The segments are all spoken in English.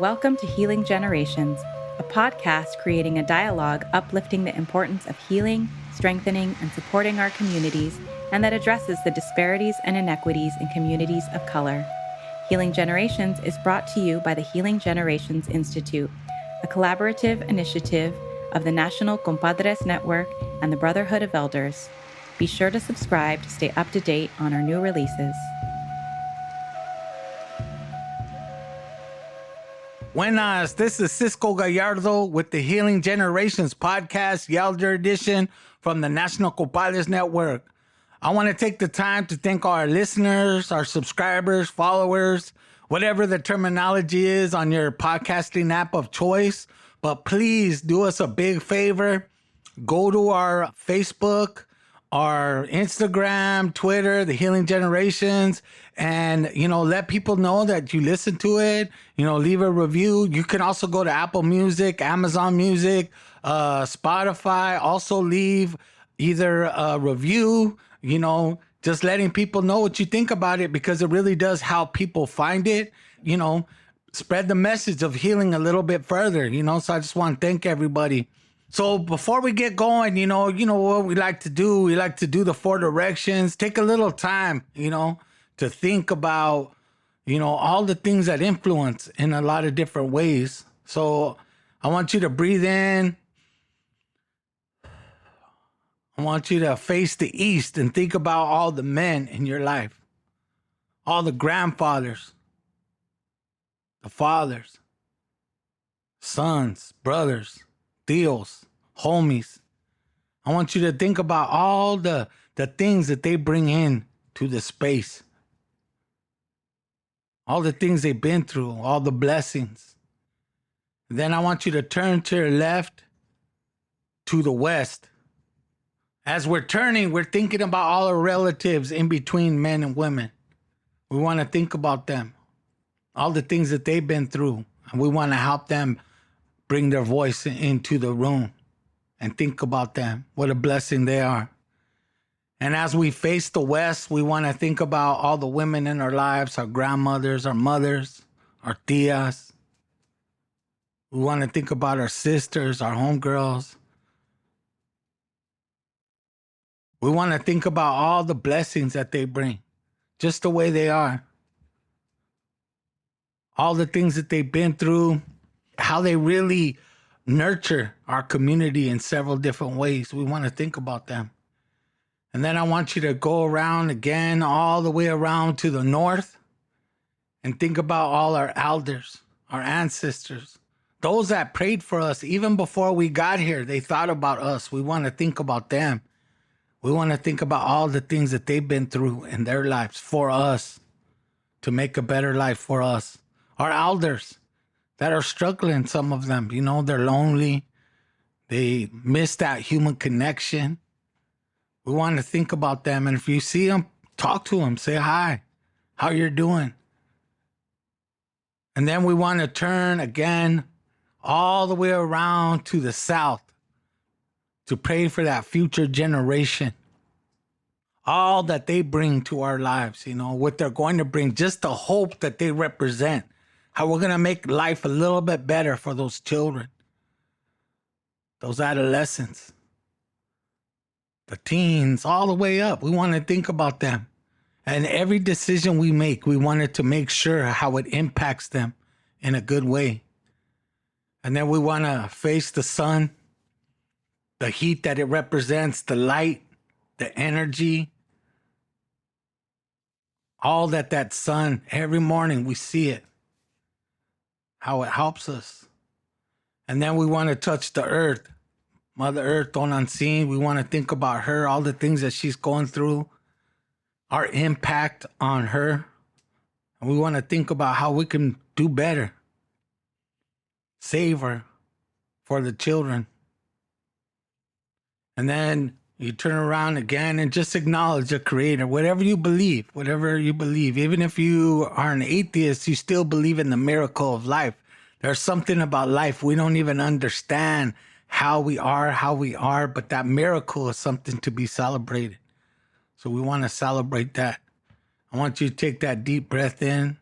Welcome to Healing Generations, a podcast creating a dialogue uplifting the importance of healing, strengthening, and supporting our communities, and that addresses the disparities and inequities in communities of color. Healing Generations is brought to you by the Healing Generations Institute, a collaborative initiative of the National Compadres Network and the Brotherhood of Elders. Be sure to subscribe to stay up to date on our new releases. Buenas, this is Cisco Gallardo with the Healing Generations podcast, the Elder Edition from the National Compadres Network. I want to take the time to thank our listeners, our subscribers, followers, whatever the terminology is on your podcasting app of choice. But please do us a big favor. Go to our Facebook, our Instagram, Twitter, the Healing Generations, and, let people know that you listen to it, leave a review. You can also go to Apple Music, Amazon Music, Spotify, also leave either a review, just letting people know what you think about it, because it really does help people find it, spread the message of healing a little bit further, so I just want to thank everybody. So before we get going, what we like to do? We like to do the 4 directions. Take a little time, to think about, all the things that influence in a lot of different ways. So I want you to breathe in. I want you to face the east and think about all the men in your life, all the grandfathers, the fathers, sons, brothers, tios, homies. I want you to think about all the things that they bring in to the space. All the things they've been through, all the blessings. Then I want you to turn to your left to the west. As we're turning, we're thinking about all our relatives in between men and women. We want to think about them, all the things that they've been through, and we want to help them bring their voice into the room and think about them, what a blessing they are. And as we face the west, we want to think about all the women in our lives, our grandmothers, our mothers, our tias. We want to think about our sisters, our homegirls. We want to think about all the blessings that they bring, just the way they are. All the things that they've been through, how they really nurture our community in several different ways. We want to think about them. And then I want you to go around again, all the way around to the north, and think about all our elders, our ancestors, those that prayed for us even before we got here. They thought about us. We want to think about them. We want to think about all the things that they've been through in their lives for us, to make a better life for us. Our elders that are struggling, some of them, they're lonely. They miss that human connection. We want to think about them. And if you see them, talk to them, say hi, how you're doing. And then we want to turn again all the way around to the south to pray for that future generation. All that they bring to our lives, what they're going to bring, just the hope that they represent, how we're going to make life a little bit better for those children, those adolescents, the teens, all the way up. We want to think about them. And every decision we make, we wanted to make sure how it impacts them in a good way. And then we want to face the sun, the heat that it represents, the light, the energy, all that sun, every morning we see it, how it helps us. And then we want to touch the earth, Mother Earth, Don Unseen. We want to think about her, all the things that she's going through, our impact on her. And we want to think about how we can do better, save her for the children. And then you turn around again and just acknowledge the Creator, whatever you believe. Even if you are an atheist, you still believe in the miracle of life. There's something about life we don't even understand how we are, but that miracle is something to be celebrated. So we want to celebrate that. I want you to take that deep breath in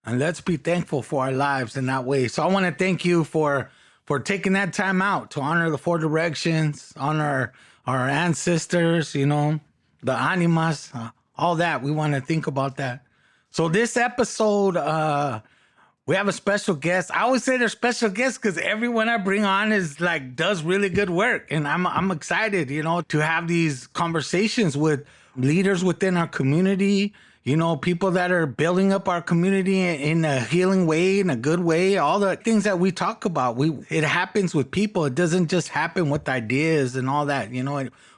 And let's be thankful for our lives in that way. So I want to thank you for taking that time out to honor the four directions, honor our ancestors, the animas, all that. We want to think about that. So this episode, we have a special guest. I always say they're special guests because everyone I bring on does really good work. And I'm excited, to have these conversations with leaders within our community, people that are building up our community in a healing way, in a good way. All the things that we talk about, it happens with people. It doesn't just happen with ideas and all that,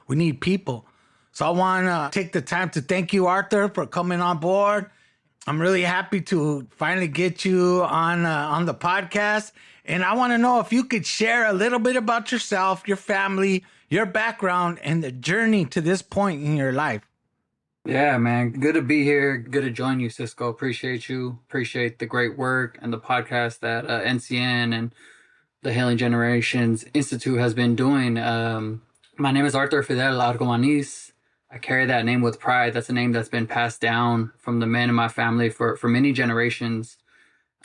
we need people. So I want to take the time to thank you, Arthur, for coming on board. I'm really happy to finally get you on the podcast. And I want to know if you could share a little bit about yourself, your family, your background, and the journey to this point in your life. Yeah, man. Good to be here. Good to join you, Cisco. Appreciate you. Appreciate the great work and the podcast that NCN and the Hailing Generations Institute has been doing. My name is Arthur Fidel Argomaniz. I carry that name with pride. That's a name that's been passed down from the men in my family for many generations.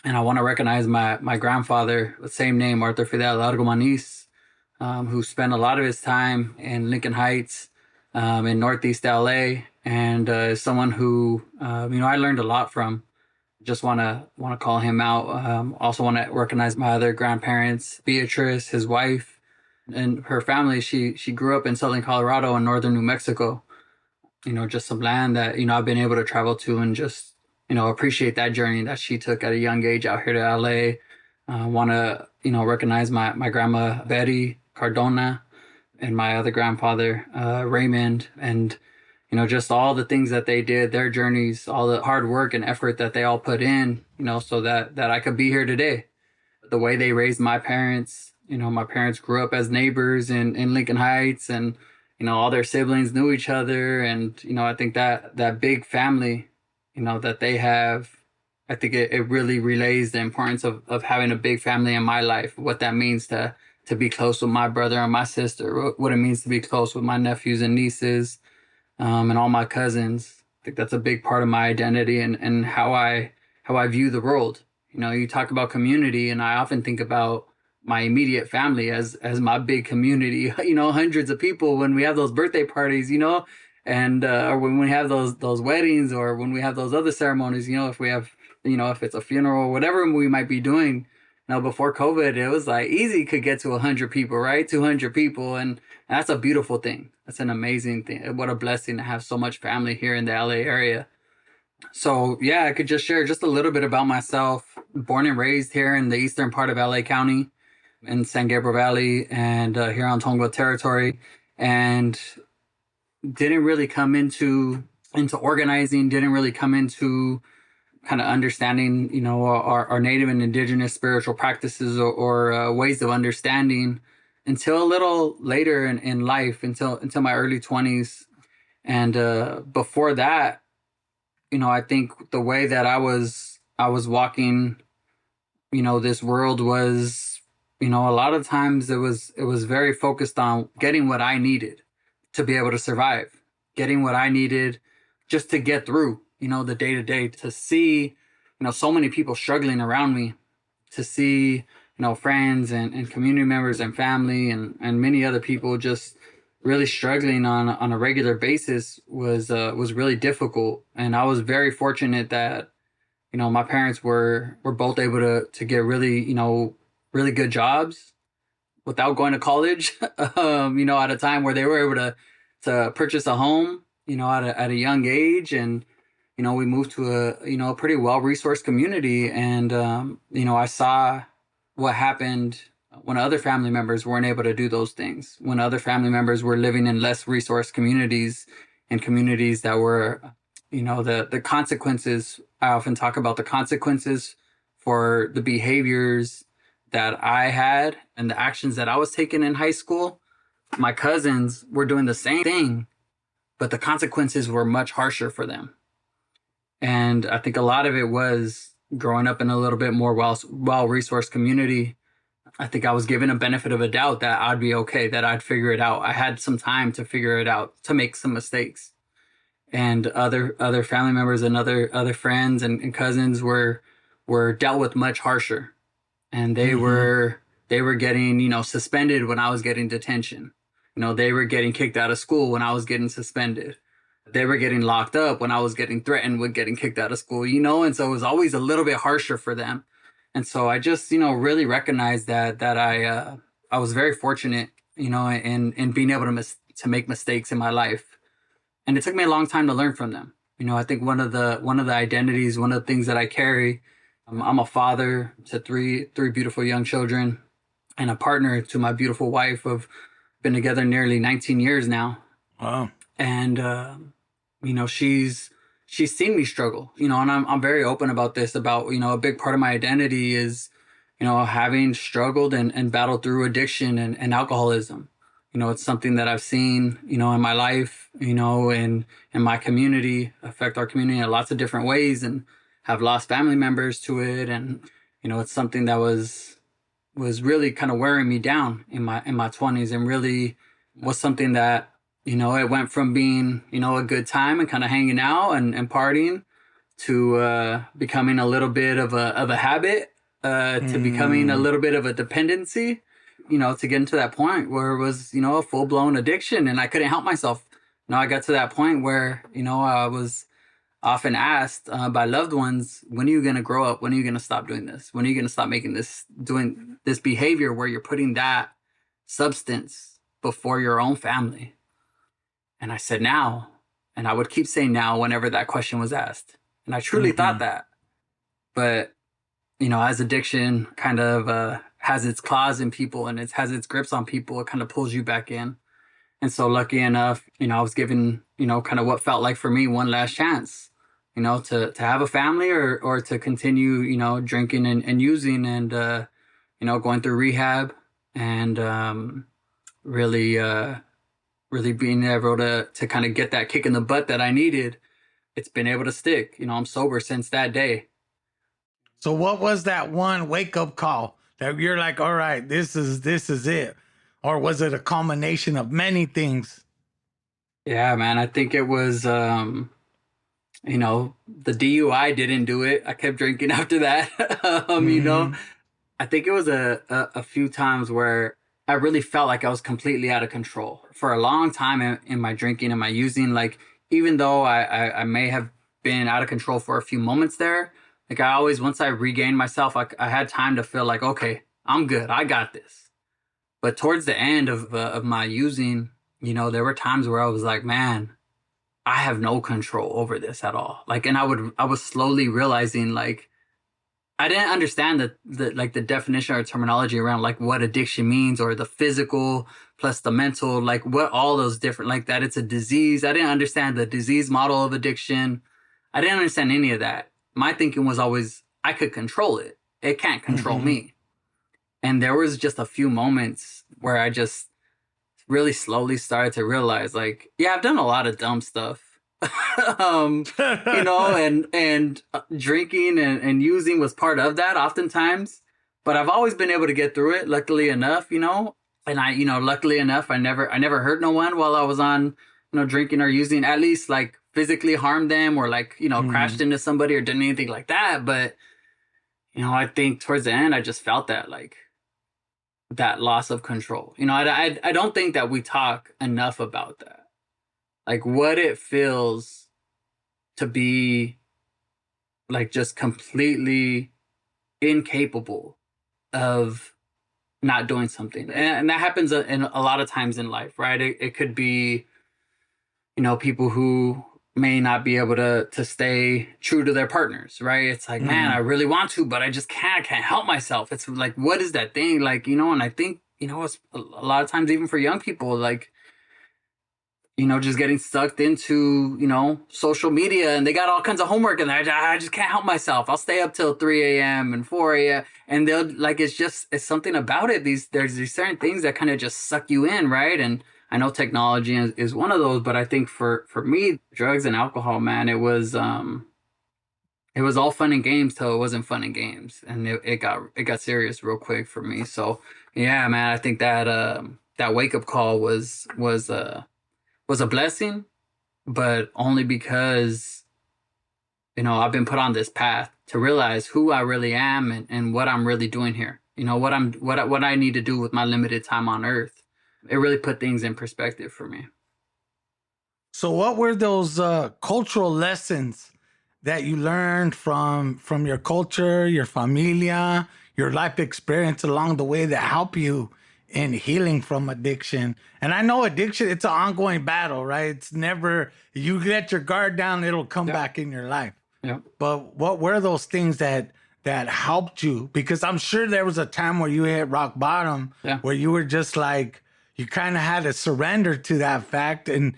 And I want to recognize my grandfather, the same name, Arthur Fidel Argomaniz, who spent a lot of his time in Lincoln Heights, in Northeast LA, and someone who, I learned a lot from. Just want to call him out. Also want to recognize my other grandparents, Beatrice, his wife, and her family. She grew up in Southern Colorado and Northern New Mexico. Just some land that, I've been able to travel to and just, appreciate that journey that she took at a young age out here to LA. Want to, recognize my grandma, Betty Cardona, and my other grandfather, Raymond, and, just all the things that they did, their journeys, all the hard work and effort that they all put in, so that I could be here today. The way they raised my parents, my parents grew up as neighbors in Lincoln Heights, and, all their siblings knew each other. And, I think that big family, that they have, I think it really relays the importance of having a big family in my life, what that means to be close with my brother and my sister, what it means to be close with my nephews and nieces, and all my cousins. I think that's a big part of my identity and how I view the world. You talk about community, and I often think about my immediate family as my big community, hundreds of people when we have those birthday parties, and or when we have those weddings, or when we have those other ceremonies, if we have, if it's a funeral, whatever we might be doing. Before COVID, it was like easy could get to 100 people, right? 200 people. And that's a beautiful thing. That's an amazing thing. What a blessing to have so much family here in the LA area. So yeah, I could just share just a little bit about myself. Born and raised here in the eastern part of LA County, in San Gabriel Valley, and here on Tongva territory, and didn't really come into organizing, didn't really come into kind of understanding, our native and indigenous spiritual practices or ways of understanding until a little later in life, until my early 20s. And before that, I think the way that I was walking, this world was, a lot of times it was very focused on getting what I needed to be able to survive, getting what I needed just to get through, the day to day, to see, so many people struggling around me, to see, friends and community members and family and many other people just really struggling on a regular basis was really difficult. And I was very fortunate that, my parents were both able to get really, really good jobs without going to college, at a time where they were able to purchase a home, at a young age. And, we moved to a pretty well-resourced community. And, I saw what happened when other family members weren't able to do those things, when other family members were living in less resourced communities and communities that were, the consequences. I often talk about the consequences for the behaviors that I had and the actions that I was taking in high school. My cousins were doing the same thing, but the consequences were much harsher for them. And I think a lot of it was growing up in a little bit more well-resourced community. I think I was given a benefit of a doubt that I'd be okay, that I'd figure it out. I had some time to figure it out, to make some mistakes. And other family members and other friends and cousins were were dealt with much harsher, and they were getting, suspended when I was getting detention. They were getting kicked out of school when I was getting suspended. They were getting locked up when I was getting threatened with getting kicked out of school, and so it was always a little bit harsher for them. And so I just, really recognized that I was very fortunate, in being able to make mistakes in my life. And it took me a long time to learn from them. I think one of the identities, one of the things that I carry, I'm a father to three beautiful young children, and a partner to my beautiful wife of been together nearly 19 years now. Wow. And, she's seen me struggle, and I'm very open about this, about, a big part of my identity is, having struggled and battled through addiction and alcoholism. It's something that I've seen, in my life, in my community, affect our community in lots of different ways, and have lost family members to it. And, it's something that was really kind of wearing me down in my 20s, and really was something that, it went from being, a good time and kind of hanging out and partying to becoming a little bit of a habit, to becoming a little bit of a dependency, to get into that point where it was, a full-blown addiction, and I couldn't help myself. I got to that point where, I was often asked by loved ones, when are you going to grow up? When are you going to stop doing this? When are you going to stop doing this behavior where you're putting that substance before your own family? And I said, now. And I would keep saying now whenever that question was asked. And I truly thought that. But, as addiction kind of has its claws in people, and it has its grips on people, it kind of pulls you back in. And so lucky enough, I was given, kind of what felt like for me one last chance, to have a family or to continue, drinking and using and, going through rehab and really being able to kind of get that kick in the butt that I needed. It's been able to stick. I'm sober since that day. So what was that one wake-up call that you're like, all right, this is it? Or was it a culmination of many things? Yeah, man, I think it was, the DUI didn't do it. I kept drinking after that. I think it was a few times where I really felt like I was completely out of control for a long time in my drinking and my using. Like, even though I may have been out of control for a few moments there, like I always, once I regained myself, I had time to feel like, okay, I'm good. I got this. But towards the end of my using, there were times where I was like, man, I have no control over this at all. Like, and I was slowly realizing, like, I didn't understand the definition or terminology around like what addiction means, or the physical plus the mental, like what all those different, like that it's a disease. I didn't understand the disease model of addiction. I didn't understand any of that. My thinking was always, I could control it. It can't control me. And there was just a few moments where I just really slowly started to realize, like, yeah, I've done a lot of dumb stuff. And drinking and using was part of that oftentimes, but I've always been able to get through it, luckily enough, and I, luckily enough, I never hurt no one while I was on, drinking or using, at least like physically harmed them or like, crashed into somebody or did anything like that. But, I think towards the end, I just felt that, like, that loss of control. I don't think that we talk enough about that. Like what it feels to be like just completely incapable of not doing something. And that happens in a lot of times in life, right? It could be, people who may not be able to stay true to their partners, right? It's like, man, I really want to, but I just can't help myself. It's like, what is that thing? Like, and I think, it's a lot of times, even for young people, like, just getting sucked into, social media, and they got all kinds of homework and I just can't help myself. I'll stay up till 3 a.m. and 4 a.m. And they'll like, it's something about it. There's these certain things that kind of just suck you in. Right. And I know technology is one of those, but I think for me, drugs and alcohol, man, it was all fun and games till it wasn't fun and games. And it got serious real quick for me. So yeah, man, I think that wake up call was a blessing, but only because, I've been put on this path to realize who I really am and what I'm really doing here. You know, what I need to do with my limited time on earth. It really put things in perspective for me. So, what were those cultural lessons that you learned from your culture, your familia, your life experience along the way that help you in healing from addiction? And I know addiction, it's an ongoing battle, right? It's never, you let your guard down, it'll come back in your life. Yeah. But what were those things that helped you? Because I'm sure there was a time where you hit rock bottom, where you were just like, you kind of had to surrender to that fact. And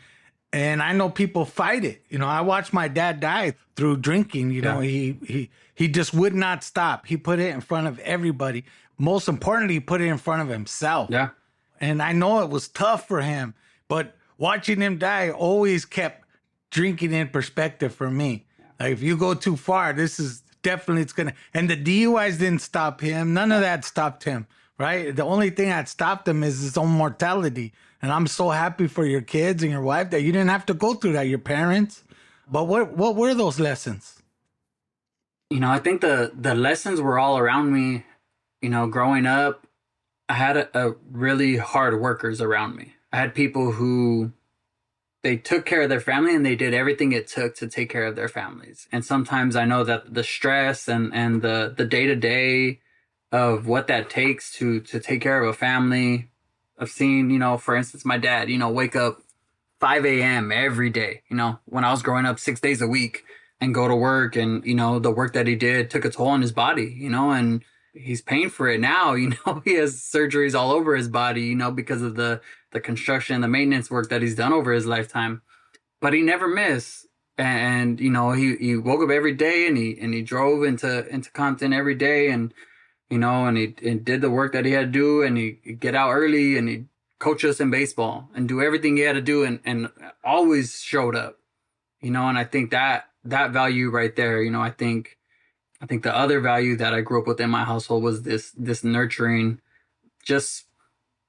I know people fight it. You know, I watched my dad die through drinking. You know, he just would not stop. He put it in front of everybody. Most importantly, he put it in front of himself. Yeah. And I know it was tough for him, but watching him die always kept drinking in perspective for me. Like, if you go too far, this is definitely, it's gonna, and the DUIs didn't stop him. None of that stopped him, right? The only thing that stopped him is his own mortality. And I'm so happy for your kids and your wife that you didn't have to go through that, your parents. But what were those lessons? You know, I think the lessons were all around me. You know, growing up, I had a really hard workers around me. I had people who, they took care of their family and they did everything it took to take care of their families. And sometimes I know that the stress and the day-to-day of what that takes to take care of a family. I've seen, you know, for instance, my dad, you know, wake up 5 a.m. every day, you know, when I was growing up 6 days a week, and go to work. And, you know, the work that he did took a toll on his body, you know, and he's paying for it now. You know, he has surgeries all over his body, you know, because of the construction, the maintenance work that he's done over his lifetime. But he never missed. And, you know, he woke up every day and he drove into Compton every day, and, you know, and he did the work that he had to do, and he'd get out early and he'd coach us in baseball and do everything he had to do, and always showed up, you know. And I think that value right there, you know, I think the other value that I grew up with in my household was this nurturing, just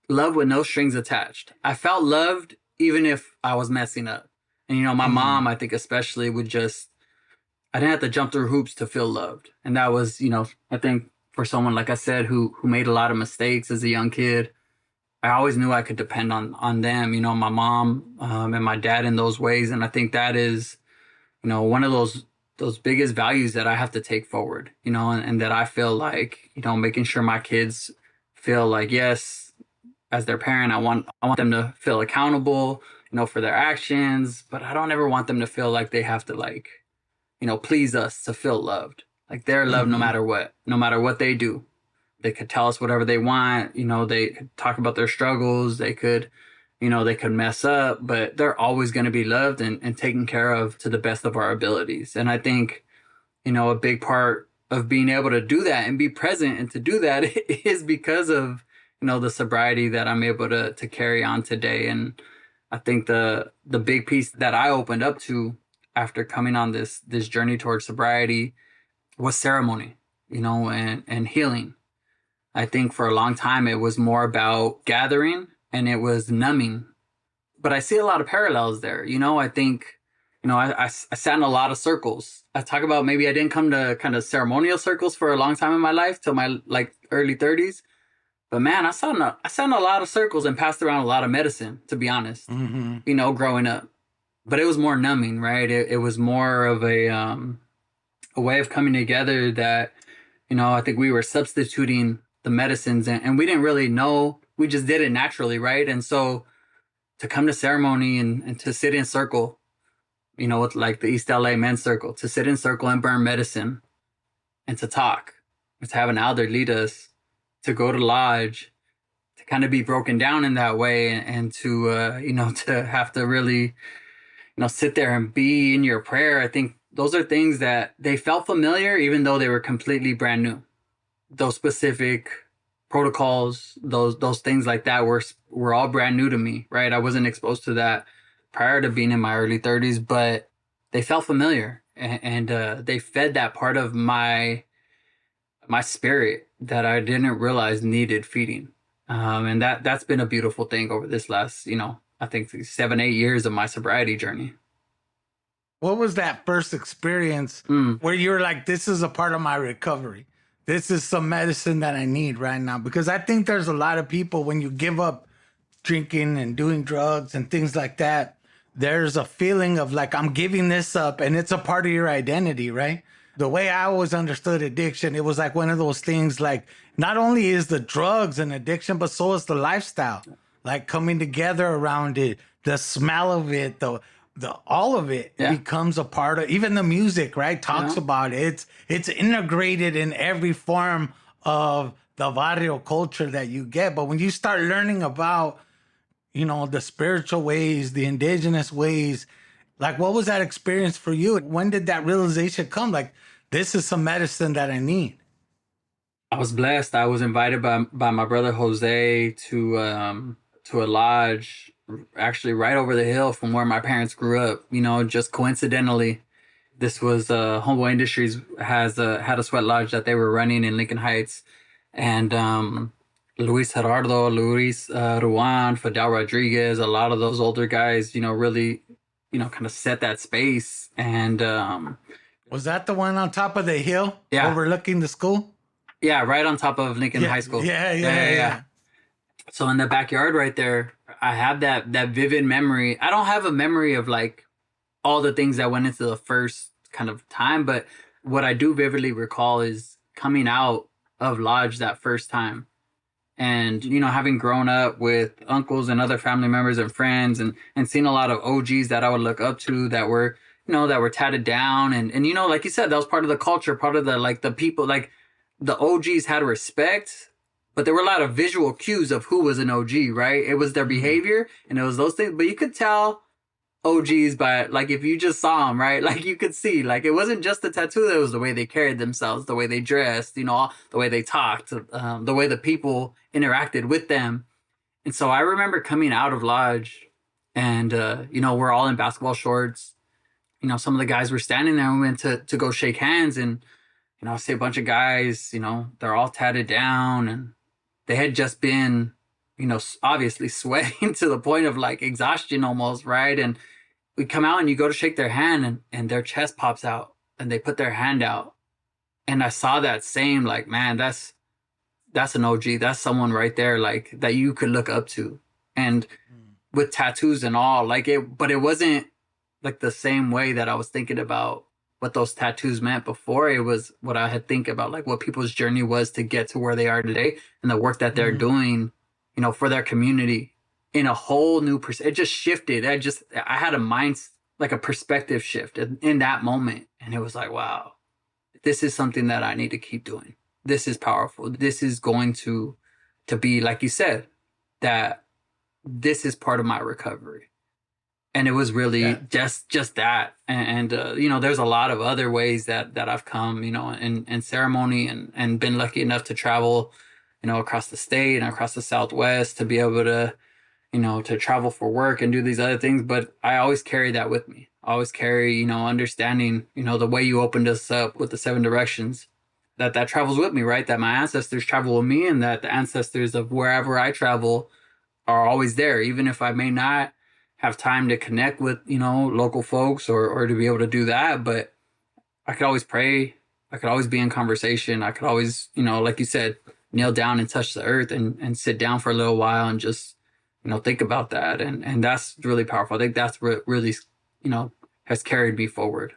love with no strings attached. I felt loved even if I was messing up. And, you know, my mom, I think especially, I didn't have to jump through hoops to feel loved. And that was, you know, I think for someone, like I said, who made a lot of mistakes as a young kid, I always knew I could depend on them, you know, my mom and my dad in those ways. And I think that is, you know, one of those biggest values that I have to take forward, you know, and that I feel like, you know, making sure my kids feel like, yes, as their parent, I want them to feel accountable, you know, for their actions, but I don't ever want them to feel like they have to, like, you know, please us to feel loved. Like, they're loved no matter what they do. They could tell us whatever they want. You know, they could talk about their struggles. They could, you know, they could mess up, but they're always going to be loved and taken care of to the best of our abilities. And I think, you know, a big part of being able to do that and be present and to do that is because of, you know, the sobriety that I'm able to carry on today. And I think the big piece that I opened up to after coming on this journey towards sobriety was ceremony, you know, and healing. I think for a long time it was more about gathering and it was numbing. But I see a lot of parallels there. You know, I think, you know, I sat in a lot of circles. I talk about maybe I didn't come to kind of ceremonial circles for a long time in my life till my like early 30s. But man, I sat in a lot of circles and passed around a lot of medicine, to be honest, you know, growing up. But it was more numbing, right? It was more of a way of coming together that, you know, I think we were substituting the medicines and we didn't really know. We just did it naturally, right? And so to come to ceremony and to sit in circle, you know, with like the East LA men's circle, to sit in circle and burn medicine and to talk, and to have an elder lead us, to go to lodge, to kind of be broken down in that way, and to, you know, to have to really, you know, sit there and be in your prayer. I think those are things that they felt familiar, even though they were completely brand new. Those specific protocols, those things like that were all brand new to me, right? I wasn't exposed to that prior to being in my early 30s, but they felt familiar, and they fed that part of my spirit that I didn't realize needed feeding. And that's been a beautiful thing over this last, you know, I think 7-8 years of my sobriety journey. What was that first experience where you were like, this is a part of my recovery? This is some medicine that I need right now? Because I think there's a lot of people, when you give up drinking and doing drugs and things like that, there's a feeling of like, I'm giving this up, and it's a part of your identity, right? The way I always understood addiction, it was like one of those things, like not only is the drugs an addiction, but so is the lifestyle, like coming together around it, the smell of it, the all of it becomes a part of, even the music, right? Talks about it. It's integrated in every form of the barrio culture that you get. But when you start learning about, you know, the spiritual ways, the indigenous ways, like what was that experience for you? When did that realization come? Like, this is some medicine that I need. I was blessed. I was invited by my brother Jose to a lodge actually right over the hill from where my parents grew up. You know, just coincidentally, this was Homeboy Industries had a sweat lodge that they were running in Lincoln Heights, and Luis Gerardo, Luis Ruan, Fidel Rodriguez, a lot of those older guys, you know, really, you know, kind of set that space. And was that the one on top of the hill, overlooking the school? Yeah, right on top of Lincoln High School. Yeah. So in the backyard right there, I have that vivid memory. I don't have a memory of like all the things that went into the first kind of time, but what I do vividly recall is coming out of lodge that first time. And, you know, having grown up with uncles and other family members and friends, and seeing a lot of OGs that I would look up to that were, you know, that were tatted down. And you know, like you said, that was part of the culture, part of the, like, the people, like the OGs had respect, but there were a lot of visual cues of who was an OG, right? It was their behavior and it was those things, but you could tell OGs by, like, if you just saw them, right? Like, you could see, like, it wasn't just the tattoo, it was the way they carried themselves, the way they dressed, you know, the way they talked, the way the people interacted with them. And so I remember coming out of lodge and, you know, we're all in basketball shorts. You know, some of the guys were standing there and we went to go shake hands, and, you know, I see a bunch of guys, you know, they're all tatted down and they had just been, you know, obviously sweating to the point of like exhaustion almost, right? And we come out and you go to shake their hand and their chest pops out and they put their hand out. And I saw that same, like, man, that's an OG. That's someone right there, like, that you could look up to. And with tattoos and all, like, but it wasn't like the same way that I was thinking about what those tattoos meant before. It was what I had think about, like, what people's journey was to get to where they are today and the work that they're doing, you know, for their community in a whole new it just shifted. I had a mind, like a perspective shift in that moment. And it was like, wow, this is something that I need to keep doing. This is powerful. This is going to be, like you said, that this is part of my recovery. And it was really just that. And you know, there's a lot of other ways that I've come, you know, in ceremony and been lucky enough to travel, you know, across the state and across the Southwest to be able to, you know, to travel for work and do these other things. But I always carry that with me. I always carry, you know, understanding, you know, the way you opened us up with the 7 directions, that travels with me, right? That my ancestors travel with me, and that the ancestors of wherever I travel are always there, even if I may not have time to connect with, you know, local folks or to be able to do that. But I could always pray. I could always be in conversation. I could always, you know, like you said, kneel down and touch the earth and sit down for a little while and just, you know, think about that. And that's really powerful. I think that's what really, you know, has carried me forward.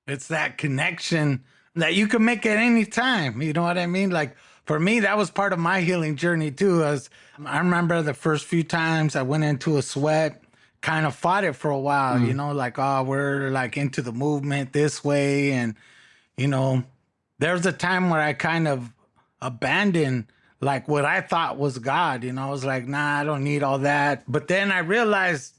It's that connection that you can make at any time. You know what I mean? Like, for me, that was part of my healing journey too. As I remember the first few times I went into a sweat, kind of fought it for a while, you know, like, oh, we're like into the movement this way. And, you know, there's a time where I kind of abandoned like what I thought was God. You know, I was like, nah, I don't need all that. But then I realized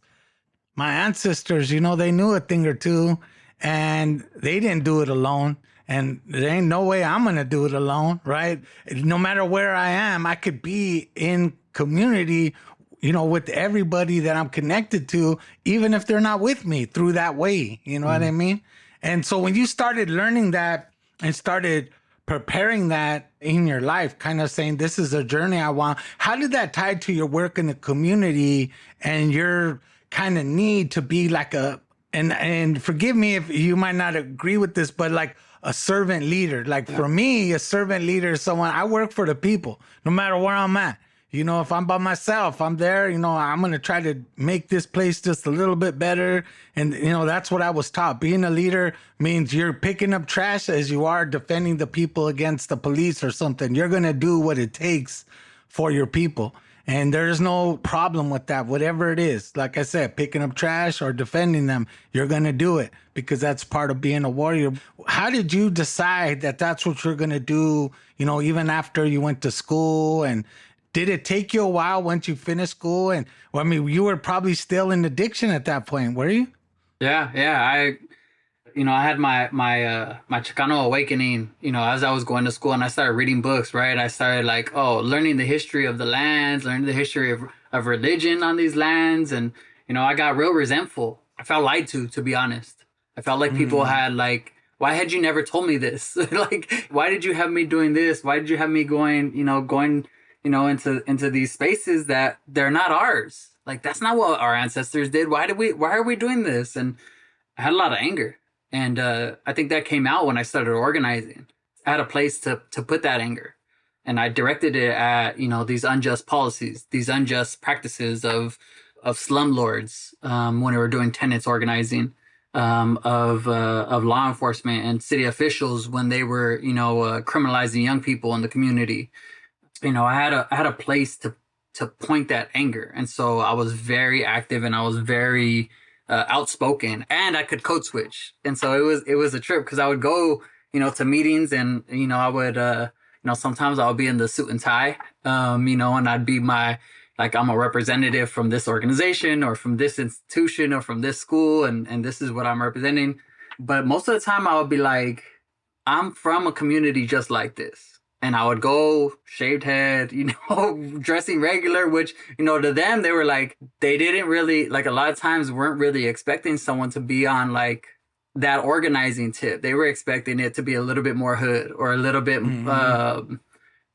my ancestors, you know, they knew a thing or two, and they didn't do it alone. And there ain't no way I'm going to do it alone, right? No matter where I am, I could be in community, you know, with everybody that I'm connected to, even if they're not with me through that way. You know what I mean? And so when you started learning that and started preparing that in your life, kind of saying, this is a journey I want, how did that tie to your work in the community and your kind of need to be like an and forgive me if you might not agree with this, but like a servant leader, like for me, a servant leader is someone I work for the people, no matter where I'm at. You know, if I'm by myself, I'm there, you know, I'm going to try to make this place just a little bit better. And, you know, that's what I was taught. Being a leader means you're picking up trash as you are defending the people against the police or something. You're going to do what it takes for your people. And there's no problem with that, whatever it is. Like I said, picking up trash or defending them, you're going to do it because that's part of being a warrior. How did you decide that that's what you're going to do, you know, even after you went to school? And did it take you a while once you finished school? And well, I mean, you were probably still in addiction at that point, were you? Yeah. I had my Chicano awakening, you know, as I was going to school, and I started reading books, right? I started like, learning the history of the lands, learning the history of religion on these lands. And, you know, I got real resentful. I felt lied to be honest. I felt like people had like, why had you never told me this? Like, why did you have me doing this? Why did you have me going into these spaces that they're not ours? Like, that's not what our ancestors did. Why are we doing this? And I had a lot of anger. And I think that came out when I started organizing. I had a place to put that anger. And I directed it at, you know, these unjust policies, these unjust practices of slumlords when we were doing tenants organizing, of law enforcement and city officials when they were, you know, criminalizing young people in the community. You know, I had a place to point that anger. And so I was very active and I was very outspoken, and I could code switch. And so it was a trip because I would go, you know, to meetings, and, you know, I would, sometimes I would be in the suit and tie, and I'd be I'm a representative from this organization or from this institution or from this school. And this is what I'm representing. But most of the time I would be like, I'm from a community just like this. And I would go shaved head, you know, dressing regular, which, you know, to them, they were like, they didn't really, like, a lot of times weren't really expecting someone to be on like that organizing tip. They were expecting it to be a little bit more hood or a little bit,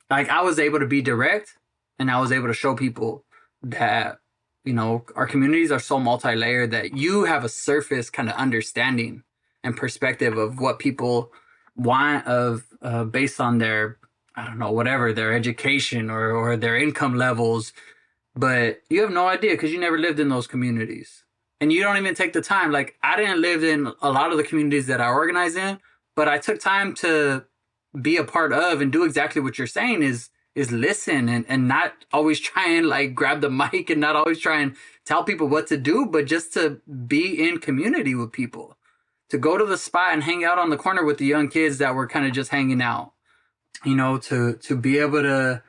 like, I was able to be direct, and I was able to show people that, you know, our communities are so multi-layered that you have a surface kind of understanding and perspective of what people want based on their, I don't know, whatever, their education or their income levels. But you have no idea because you never lived in those communities. And you don't even take the time. Like, I didn't live in a lot of the communities that I organize in, but I took time to be a part of and do exactly what you're saying is listen and not always try and like grab the mic and not always try and tell people what to do, but just to be in community with people. To go to the spot and hang out on the corner with the young kids that were kind of just hanging out. You know, to be able to,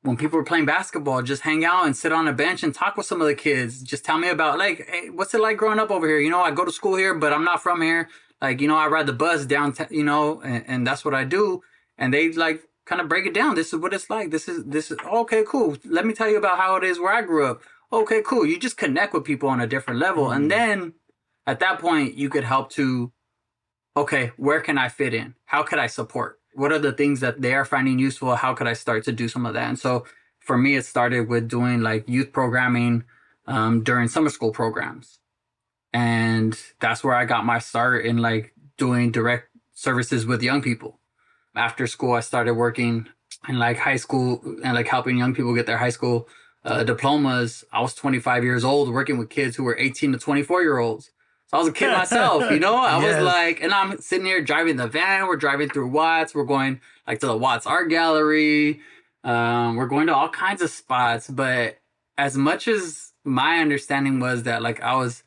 when people were playing basketball, just hang out and sit on a bench and talk with some of the kids. Just tell me about, like, hey, what's it like growing up over here? You know, I go to school here, but I'm not from here. Like, you know, I ride the bus downtown, you know, and that's what I do. And they like kind of break it down. This is what it's like. This is okay, cool. Let me tell you about how it is where I grew up. Okay, cool. You just connect with people on a different level. And then at that point, you could help to, okay, where can I fit in? How could I support? What are the things that they are finding useful? How could I start to do some of that? And so for me, it started with doing like youth programming during summer school programs. And that's where I got my start in like doing direct services with young people. After school, I started working in like high school and like helping young people get their high school diplomas. I was 25 years old working with kids who were 18 to 24-year-olds. I was a kid myself, you know, I was like, and I'm sitting here driving the van. We're driving through Watts. We're going like to the Watts Art Gallery. We're going to all kinds of spots. But as much as my understanding was that like I was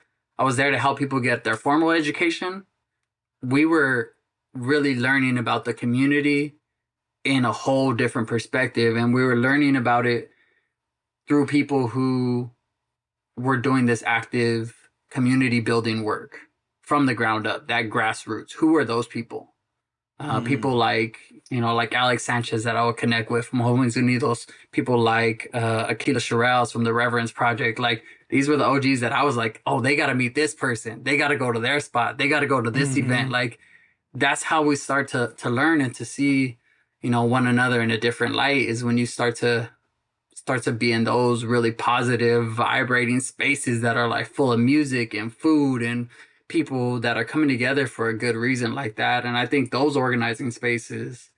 there to help people get their formal education, we were really learning about the community in a whole different perspective. And we were learning about it through people who were doing this active community building work from the ground up, that grassroots. Who are those people? People like, you know, like Alex Sanchez that I would connect with from Jóvenes Unidos, people like Aquila Shirelles from the Reverence Project. Like, these were the OGs that I was like, oh, they got to meet this person. They got to go to their spot. They got to go to this event. Like, that's how we start to learn and to see, you know, one another in a different light, is when you start to be in those really positive, vibrating spaces that are like full of music and food and people that are coming together for a good reason like that. And I think those organizing spaces,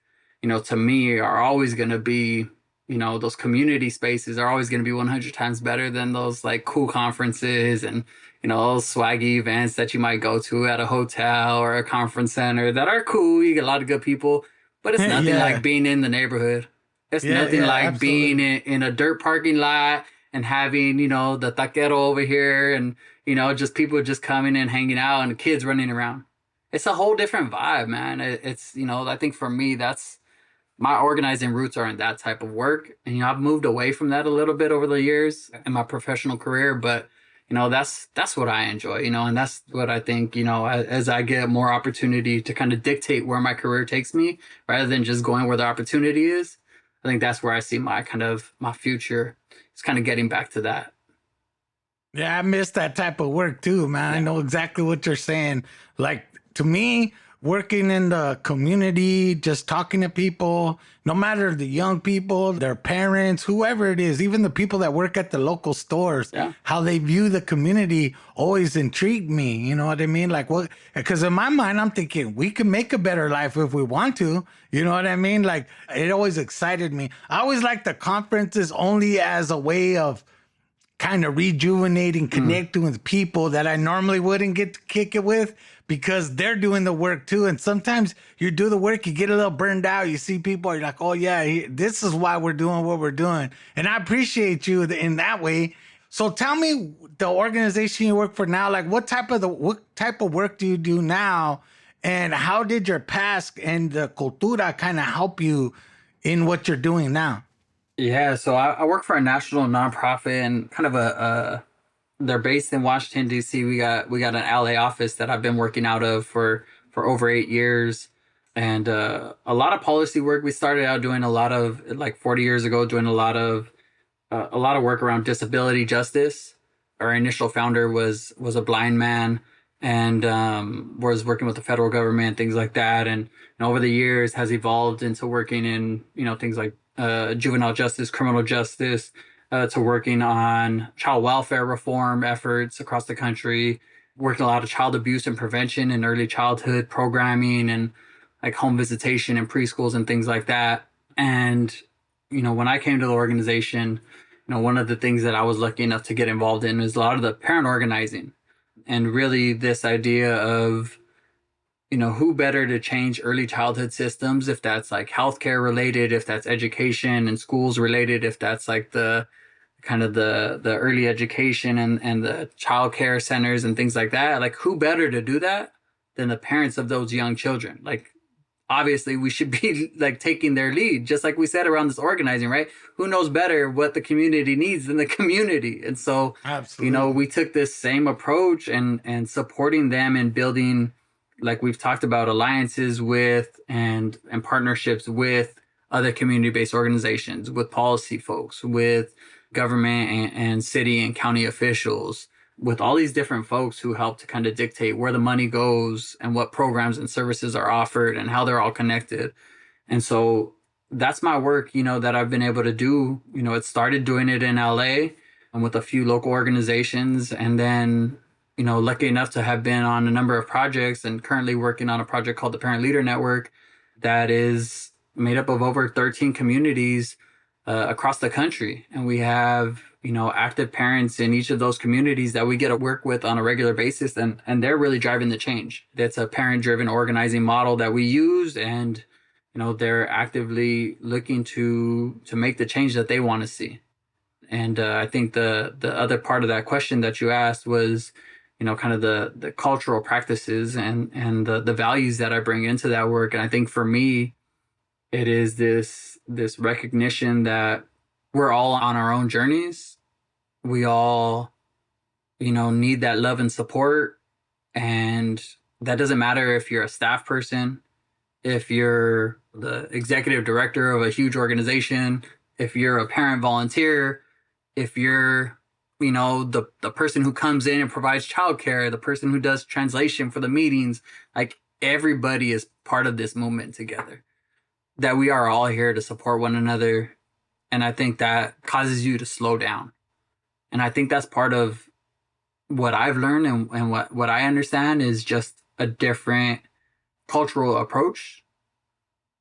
to me are always going to be, those community spaces are always going to be 100 times better than those like cool conferences and, those swaggy events that you might go to at a hotel or a conference center that are cool. You get a lot of good people, but it's nothing like being in the neighborhood. It's nothing like absolutely. being in a dirt parking lot and having, the taquero over here and, just people just coming and hanging out and the kids running around. It's a whole different vibe, man. It's, I think for me, that's my organizing roots are in that type of work. And, I've moved away from that a little bit over the years in my professional career, but, that's what I enjoy, and that's what I think, as I get more opportunity to kind of dictate where my career takes me rather than just going where the opportunity is. I think that's where I see my future. It's kind of getting back to that. Yeah, I miss that type of work too, man. I know exactly what you're saying. Like, to me, working in the community, just talking to people, no matter the young people, their parents, whoever it is, even the people that work at the local stores, how they view the community always intrigued me. You know what I mean? Like, what? Because in my mind, I'm thinking we can make a better life if we want to. You know what I mean? Like, it always excited me. I always liked the conferences only as a way of kind of rejuvenating, connecting with people that I normally wouldn't get to kick it with because they're doing the work too. And sometimes you do the work, you get a little burned out. You see people, you're like, oh yeah, this is why we're doing what we're doing. And I appreciate you in that way. So tell me, the organization you work for now, like what type of work do you do now? And how did your past and the cultura kind of help you in what you're doing now? Yeah, so I work for a national nonprofit and kind of they're based in Washington D.C. We got an LA office that I've been working out of for over 8 years, and a lot of policy work. We started out doing a lot of, like 40 years ago, doing a lot of work around disability justice. Our initial founder was a blind man and was working with the federal government, things like that, and over the years has evolved into working in things like juvenile justice, criminal justice, to working on child welfare reform efforts across the country, working a lot of child abuse and prevention and early childhood programming and like home visitation in preschools and things like that. And, when I came to the organization, one of the things that I was lucky enough to get involved in was a lot of the parent organizing and really this idea of, who better to change early childhood systems, if that's like healthcare related, if that's education and schools related, if that's like the kind of the early education and the child care centers and things like that. Like, who better to do that than the parents of those young children? Like, obviously we should be like taking their lead, just like we said around this organizing, right? Who knows better what the community needs than the community? And so, absolutely, we took this same approach and supporting them and building, like we've talked about, alliances with and partnerships with other community-based organizations, with policy folks, with government and city and county officials, with all these different folks who help to kind of dictate where the money goes and what programs and services are offered and how they're all connected. And so that's my work, that I've been able to do. It started doing it in LA and with a few local organizations, and then lucky enough to have been on a number of projects and currently working on a project called the Parent Leader Network that is made up of over 13 communities across the country. And we have, active parents in each of those communities that we get to work with on a regular basis. And they're really driving the change. That's a parent-driven organizing model that we use. And, they're actively looking to make the change that they want to see. And I think the other part of that question that you asked was, kind of the cultural practices and the values that I bring into that work. And I think for me, it is this recognition that we're all on our own journeys. We all, need that love and support. And that doesn't matter if you're a staff person, if you're the executive director of a huge organization, if you're a parent volunteer, if you're the person who comes in and provides childcare, the person who does translation for the meetings, like everybody is part of this movement together, that we are all here to support one another. And I think that causes you to slow down. And I think that's part of what I've learned and what I understand is just a different cultural approach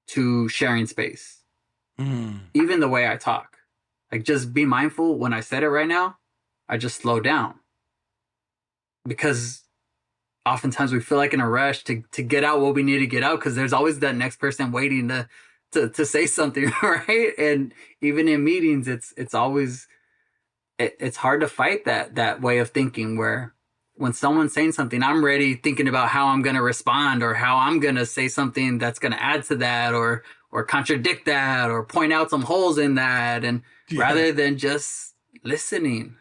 to sharing space. Even the way I talk, like just be mindful when I said it right now, I just slow down, because oftentimes we feel like in a rush to get out what we need to get out, because there's always that next person waiting to say something, right? And even in meetings, it's always it's hard to fight that way of thinking, where when someone's saying something, I'm ready thinking about how I'm going to respond, or how I'm going to say something that's going to add to that, or contradict that, or point out some holes in that. And rather than just listening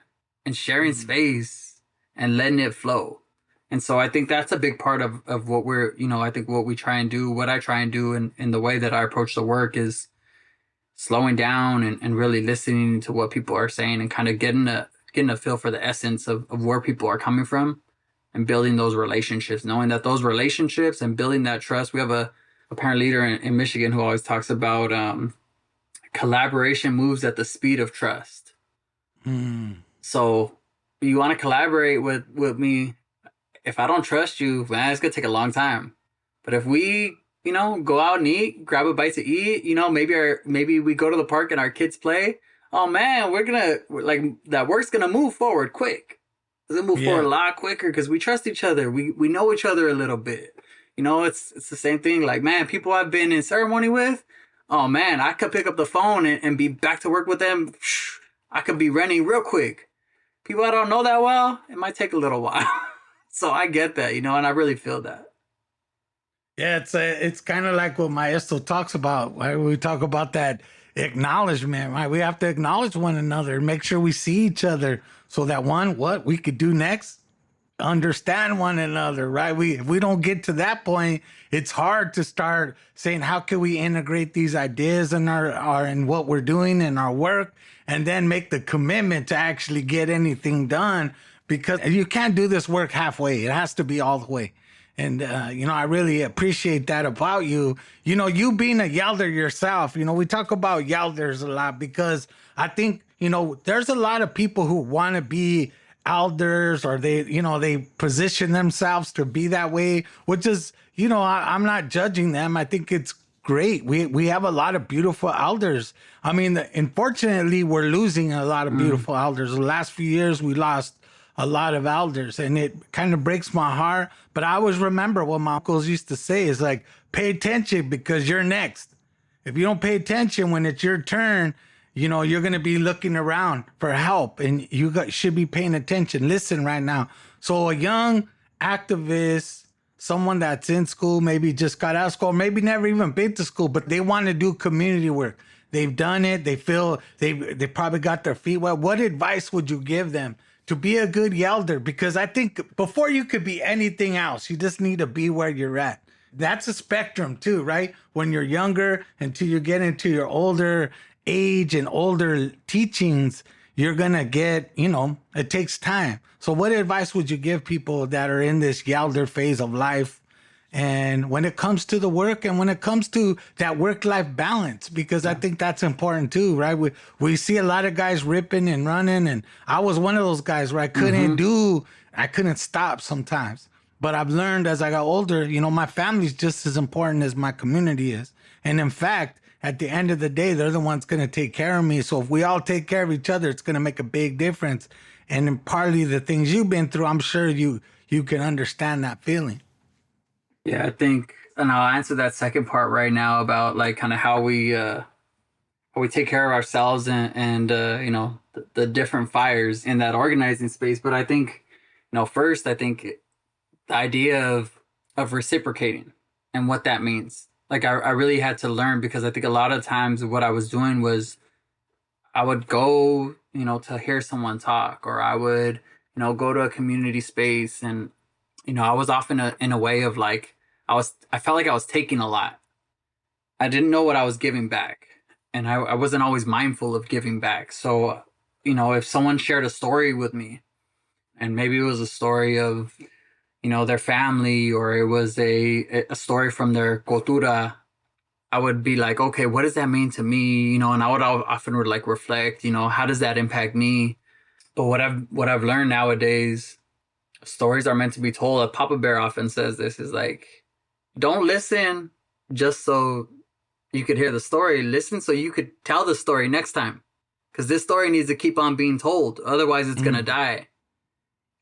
and sharing space and letting it flow. And so I think that's a big part of what we're, I think what we try and do, what I try and do in the way that I approach the work is slowing down and really listening to what people are saying, and kind of getting a feel for the essence of where people are coming from, and building those relationships, knowing that those relationships and building that trust. We have a parent leader in Michigan who always talks about collaboration moves at the speed of trust. So you want to collaborate with me. If I don't trust you, man, it's going to take a long time. But if we, go out and eat, grab a bite to eat, maybe we go to the park and our kids play. Oh man, that work's going to move forward quick. It's going to move forward a lot quicker because we trust each other. We know each other a little bit. It's the same thing. Like, man, people I've been in ceremony with, oh man, I could pick up the phone and be back to work with them. I could be running real quick. People I don't know that well, it might take a little while. So I get that, and I really feel that. Yeah, it's kind of like what Maestro talks about, right? We talk about that acknowledgement, right? We have to acknowledge one another, make sure we see each other, so that what we could do next, understand one another, right? If we don't get to that point, it's hard to start saying, how can we integrate these ideas in in what we're doing in our work, and then make the commitment to actually get anything done, because you can't do this work halfway. It has to be all the way. And, I really appreciate that about you. You being a Yelder yourself, we talk about Yelders a lot, because I think, there's a lot of people who want to be elders, or they position themselves to be that way, which is, I'm not judging them. I think it's great. We have a lot of beautiful elders. I mean, unfortunately, we're losing a lot of beautiful elders. The last few years, we lost a lot of elders, and it kind of breaks my heart. But I always remember what my uncles used to say is like, pay attention because you're next. If you don't pay attention when it's your turn, you're going to be looking around for help, and should be paying attention. Listen right now. So a young activist, someone that's in school, maybe just got out of school, maybe never even been to school, but they want to do community work. They've done it. They feel they probably got their feet wet. What advice would you give them to be a good Yelder? Because I think before you could be anything else, you just need to be where you're at. That's a spectrum too, right? When you're younger, until you get into your older age and older teachings, you're going to get, it takes time. So what advice would you give people that are in this Yelder phase of life? And when it comes to the work, and when it comes to that work-life balance, because I think that's important too, right? We see a lot of guys ripping and running, and I was one of those guys where I couldn't stop sometimes. But I've learned as I got older, my family's just as important as my community is. And in fact, at the end of the day, they're the ones going to take care of me. So if we all take care of each other, it's going to make a big difference. And in partly the things you've been through, I'm sure you can understand that feeling. Yeah, I think, and I'll answer that second part right now about like kind of how we take care of ourselves and the different fires in that organizing space. But I think, first, I think the idea of reciprocating and what that means. Like I really had to learn, because I think a lot of times what I was doing was I would go, to hear someone talk, or I would, go to a community space, and, I was often in a way of like, I felt like I was taking a lot. I didn't know what I was giving back, and I wasn't always mindful of giving back. So, if someone shared a story with me, and maybe it was a story of, their family, or it was a story from their cultura, I would be like, okay, what does that mean to me? And I would often reflect, how does that impact me? But what I've learned nowadays stories are meant to be told. Papa Bear often says this, is like, don't listen just so you could hear the story. Listen so you could tell the story next time. Because this story needs to keep on being told. Otherwise, it's going to die.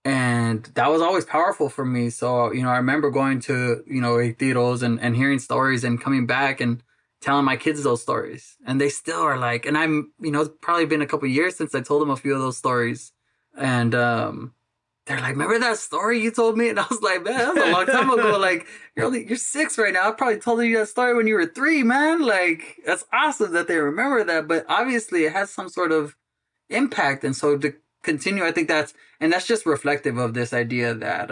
And that was always powerful for me. So, I remember going to, retiros and hearing stories and coming back and telling my kids those stories. And they still are like, and I'm, it's probably been a couple of years since I told them a few of those stories. And they're like, remember that story you told me? And I was like, man, that was a long time ago. Like, you're 6 right now. I probably told you that story when you were 3, man. Like, that's awesome that they remember that. But obviously it has some sort of impact. And so to continue, I think that's just reflective of this idea that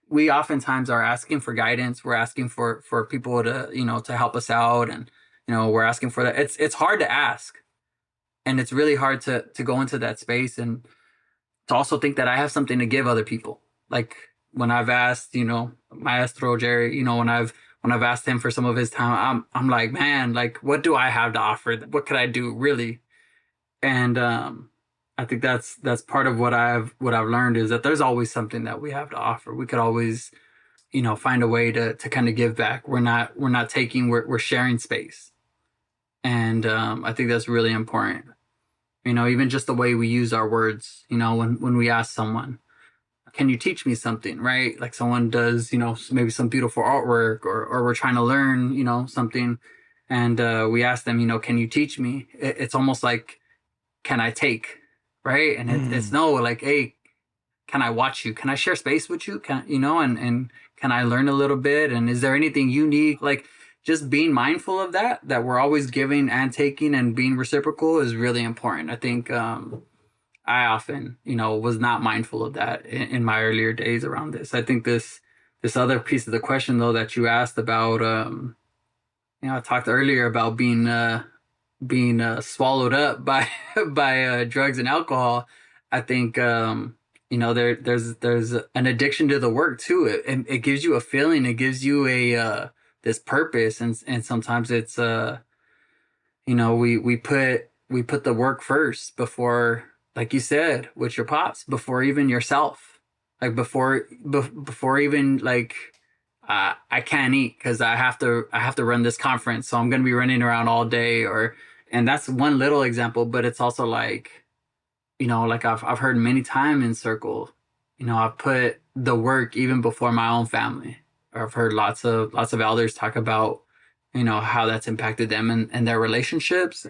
we oftentimes are asking for guidance. We're asking for people to, to help us out. And, we're asking for that. It's hard to ask. And it's really hard to go into that space and to also think that I have something to give other people. Like when I've asked, Maestro Jerry, when I've asked him for some of his time, I'm like, man, like, what do I have to offer? What could I do really? And I think that's part of what I've learned is that there's always something that we have to offer. We could always, find a way to kind of give back. We're not taking, we're sharing space. And I think that's really important. Even just the way we use our words, when we ask someone, can you teach me something, right? Like someone does, maybe some beautiful artwork or we're trying to learn, something. And we ask them, can you teach me? It's almost like, can I take, right? And it's no, like, hey, can I watch you? Can I share space with you? And can I learn a little bit? And is there anything you need? Like, just being mindful of that we're always giving and taking and being reciprocal is really important. I think I often, was not mindful of that in my earlier days around this. I think this other piece of the question, though, that you asked about, I talked earlier about being swallowed up by drugs and alcohol. I think, there's an addiction to the work, too. It gives you a feeling. It gives you this purpose, and sometimes it's we put the work first before, like you said with your pops, before even yourself, like before even like I can't eat because I have to run this conference, so I'm gonna be running around all day, and that's one little example, but it's also like, like I've heard many times in circle, I've put the work even before my own family. I've heard lots of elders talk about, how that's impacted them and their relationships.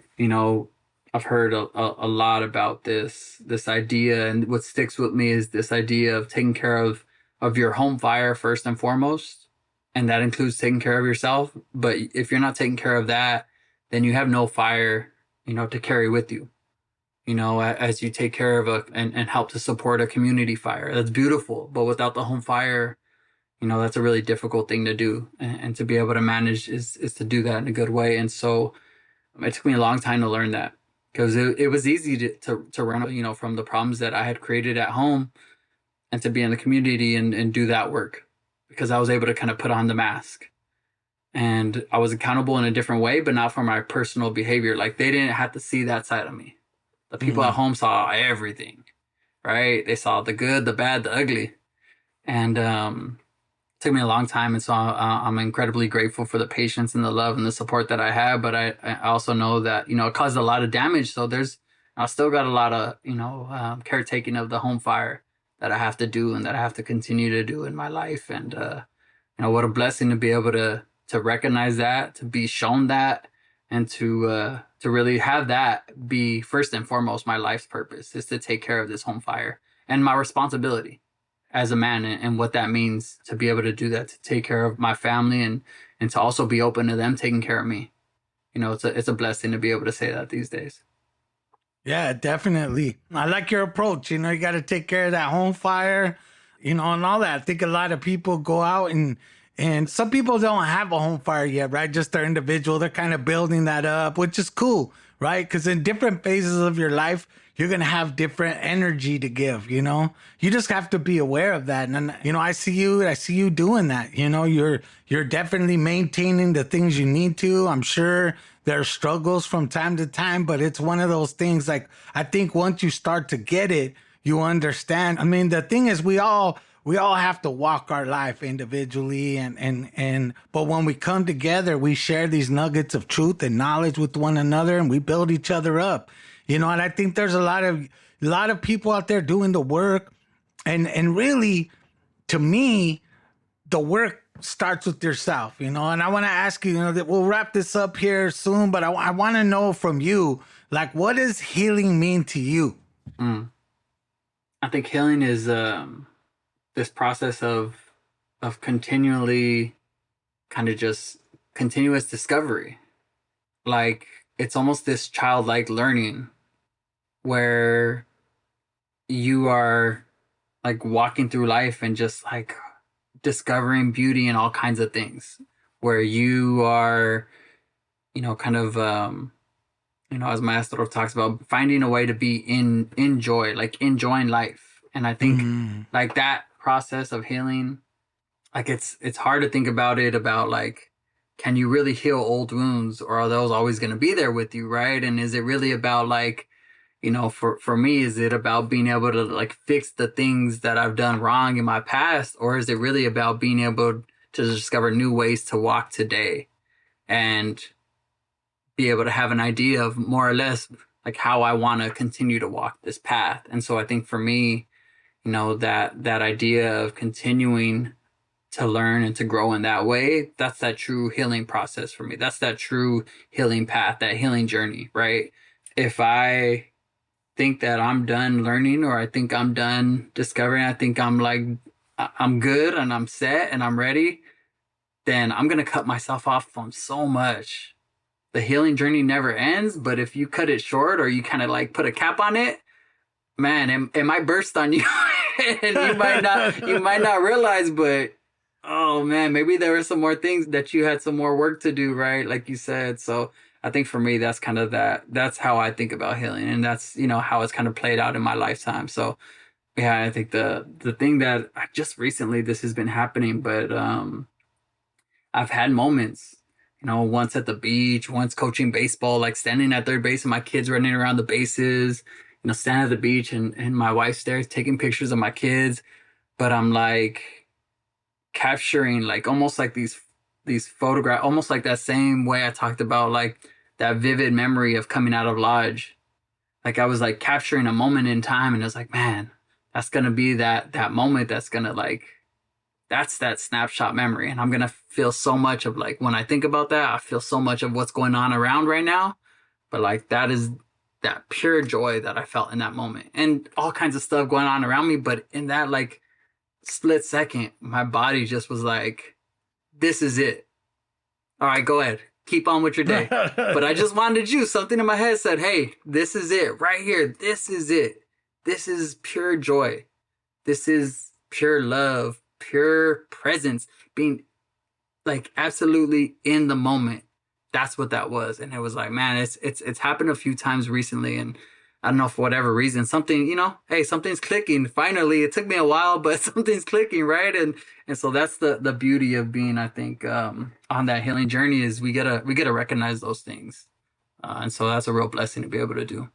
I've heard a lot about this idea, and what sticks with me is this idea of taking care of your home fire first and foremost. And that includes taking care of yourself. But if you're not taking care of that, then you have no fire, to carry with you, as you take care of and help to support a community fire. That's beautiful. But without the home fire, that's a really difficult thing to do. And to be able to manage is to do that in a good way. And so it took me a long time to learn that, because it was easy to run, from the problems that I had created at home, and to be in the community and do that work, because I was able to kind of put on the mask. And I was accountable in a different way, but not for my personal behavior. Like, they didn't have to see that side of me. The people at home saw everything, right? They saw the good, the bad, the ugly. And took me a long time, and so I'm incredibly grateful for the patience and the love and the support that I have. But I also know that it caused a lot of damage. So I still got a lot of caretaking of the home fire that I have to do and that I have to continue to do in my life. And what a blessing to be able to recognize that, to be shown that, and to really have that be first and foremost my life's purpose, is to take care of this home fire and my responsibility as a man, and what that means to be able to do that, to take care of my family and to also be open to them taking care of me. It's a blessing to be able to say that these days. Yeah, definitely. I like your approach. You got to take care of that home fire, and all that. I think a lot of people go out and some people don't have a home fire yet, right? Just they're individual. They're kind of building that up, which is cool, right? Because in different phases of your life, you're going to have different energy to give, you just have to be aware of that. And, I see you doing that. You're definitely maintaining the things you need to. I'm sure there are struggles from time to time, but it's one of those things, like, I think once you start to get it, you understand. I mean, the thing is, we all have to walk our life individually, and but when we come together, we share these nuggets of truth and knowledge with one another, and we build each other up. And I think there's a lot of people out there doing the work, and really, to me, the work starts with yourself. And I want to ask you, that we'll wrap this up here soon, but I want to know from you, like, what does healing mean to you? I think healing is this process of continually kind of just continuous discovery. Like, it's almost this childlike learning where you are like walking through life and just like discovering beauty in all kinds of things, where you are, kind of, as Maestro talks about, finding a way to be in joy, like enjoying life. And I think like that process of healing, like it's hard to think about it, about like, can you really heal old wounds, or are those always going to be there with you, right? And is it really about like, for me, is it about being able to like fix the things that I've done wrong in my past? Or is it really about being able to discover new ways to walk today and be able to have an idea of more or less like how I want to continue to walk this path? And so I think for me, that idea of continuing to learn and to grow in that way, that's that true healing process for me. That's that true healing path, that healing journey, right? If I think that I'm done learning, or I think I'm done discovering, I think I'm like, I'm good and I'm set and I'm ready, then I'm going to cut myself off from so much. The healing journey never ends, but if you cut it short, or you kind of like put a cap on it, man, it might burst on you. And you might not realize, but oh man, maybe there were some more things that you had some more work to do, right? Like you said. So I think for me, that's kind of that's how I think about healing. And that's, how it's kind of played out in my lifetime. So yeah, I think the thing that I just recently, this has been happening, but I've had moments, once at the beach, once coaching baseball, like standing at third base and my kids running around the bases, standing at the beach and my wife's there taking pictures of my kids. But I'm like capturing like almost like these photographs, almost like that same way I talked about, like that vivid memory of coming out of Lodge. Like I was like capturing a moment in time, and it was like, man, that's going to be that moment that's going to like, that's that snapshot memory. And I'm going to feel so much of like, when I think about that, I feel so much of what's going on around right now. But like, that is that pure joy that I felt in that moment, and all kinds of stuff going on around me. But in that like split second, my body just was like, this is it. All right, go ahead. Keep on with your day. But I just wanted you. Something in my head said, hey, this is it right here. This is it. This is pure joy. This is pure love, pure presence, being like absolutely in the moment. That's what that was. And it was like, man, it's happened a few times recently. And I don't know, for whatever reason, something, hey, something's clicking. Finally, it took me a while, but something's clicking, right? And so that's the beauty of being, I think, on that healing journey, is we gotta recognize those things. And so that's a real blessing to be able to do.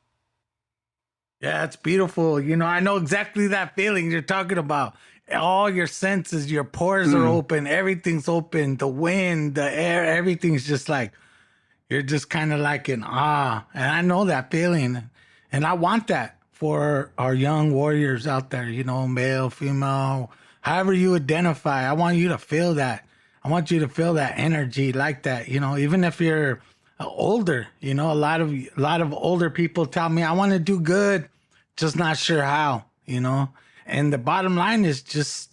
Yeah, it's beautiful. I know exactly that feeling you're talking about. All your senses, your pores are open, everything's open, the wind, the air, everything's just like, you're just kind of like in awe. And I know that feeling. And I want that for our young warriors out there, male, female, however you identify. I want you to feel that. I want you to feel that energy like that, even if you're older, a lot of older people tell me, I want to do good, just not sure how, and the bottom line is just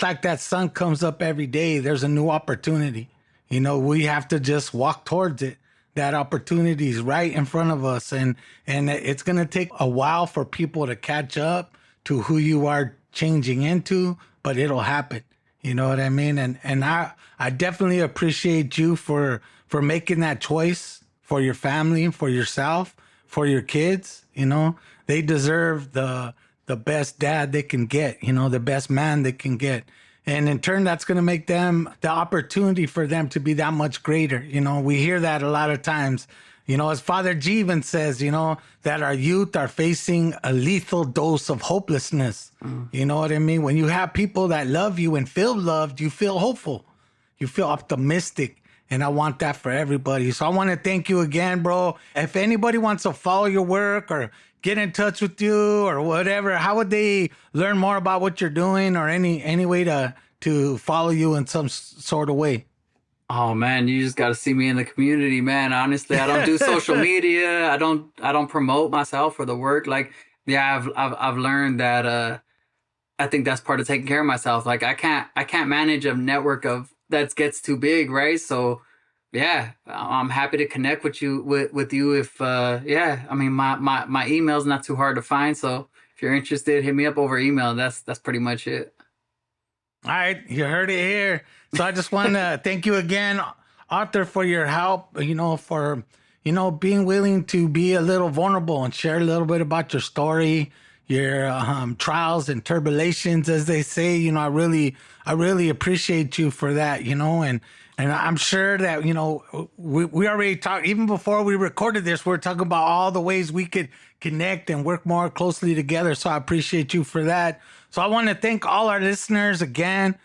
like that sun comes up every day, there's a new opportunity. We have to just walk towards it. That opportunity is right in front of us, and it's going to take a while for people to catch up to who you are changing into, but it'll happen. You know what I mean? And I definitely appreciate you for making that choice for your family, for yourself, for your kids. They deserve the best dad they can get, the best man they can get. And in turn, that's going to make them the opportunity for them to be that much greater. We hear that a lot of times, As Father G even says, that our youth are facing a lethal dose of hopelessness. You know what I mean? When you have people that love you and feel loved, you feel hopeful. You feel optimistic. And I want that for everybody. So I want to thank you again, bro. If anybody wants to follow your work or get in touch with you or whatever, how would they learn more about what you're doing or any way to follow you in some sort of way? Oh man, you just got to see me in the community, man. Honestly, I don't do social media. I don't promote myself or the work. Like, yeah, I've learned that I think that's part of taking care of myself. Like, I can't manage a network of that gets too big, right? So yeah, I'm happy to connect with you if I mean my email's not too hard to find. So if you're interested, hit me up over email. That's pretty much it. All right, you heard it here. So I just want to thank you again, Arthur, for your help, for, being willing to be a little vulnerable and share a little bit about your story, your trials and tribulations, as they say. I really appreciate you for that, and I'm sure that, we already talked, even before we recorded this, we're talking about all the ways we could connect and work more closely together. So I appreciate you for that. So I want to thank all our listeners again.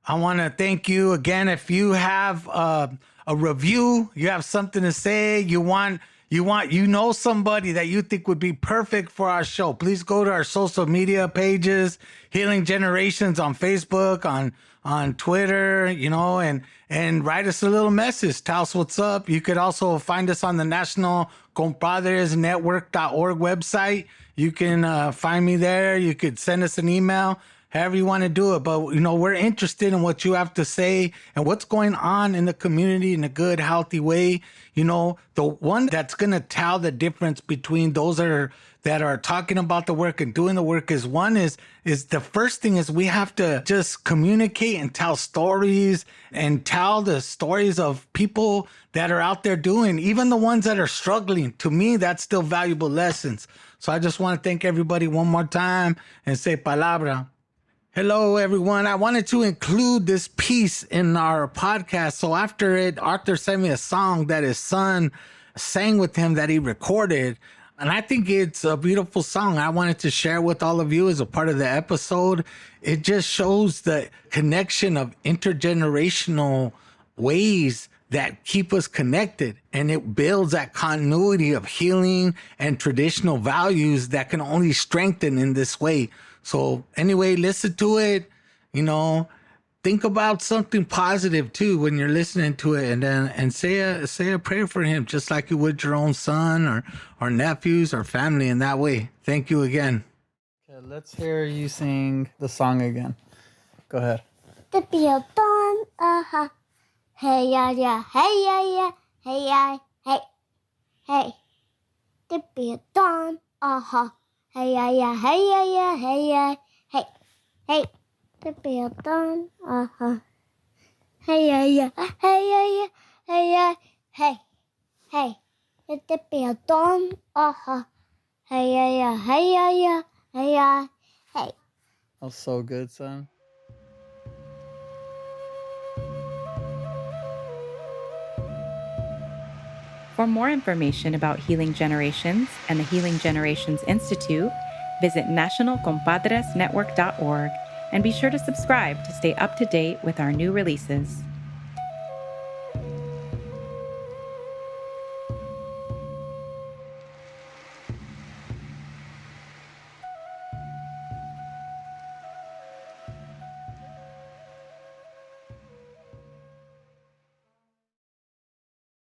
I want to thank you again. If you have a review, you have something to say, you know somebody that you think would be perfect for our show, please go to our social media pages, Healing Generations on Facebook, on Twitter, and write us a little message. Tell us what's up. You could also find us on the National Compadres Network.org website. You can find me there. You could send us an email, however you want to do it. But, we're interested in what you have to say and what's going on in the community in a good, healthy way. The one that's going to tell the difference between those that are talking about the work and doing the work is the first thing is we have to just communicate and tell stories and tell the stories of people that are out there doing, even the ones that are struggling. To me, that's still valuable lessons. So I just want to thank everybody one more time and say palabra. Hello, everyone. I wanted to include this piece in our podcast. So after it, Arthur sent me a song that his son sang with him that he recorded. And I think it's a beautiful song. I wanted to share with all of you as a part of the episode. It just shows the connection of intergenerational ways that keep us connected. And it builds that continuity of healing and traditional values that can only strengthen in this way. So anyway, listen to it, think about something positive too when you're listening to it, and say a prayer for him, just like you would your own son or nephews or family in that way. Thank you again. Okay, let's hear you sing the song again. Go ahead. The beer dawn, hey yeah yeah, hey yeah yeah, hey yeah, hey, hey. The beer dawn, hey yeah yeah, hey yeah yeah, hey yeah, hey, hey. The beer dawn, hey yeah yeah, hey yeah yeah, hey yeah, hey, hey. It's the beer dawn, hey yeah yeah, hey yeah yeah, hey yeah, hey. That was so good, son. For more information about Healing Generations and the Healing Generations Institute, visit nationalcompadresnetwork.org and be sure to subscribe to stay up to date with our new releases.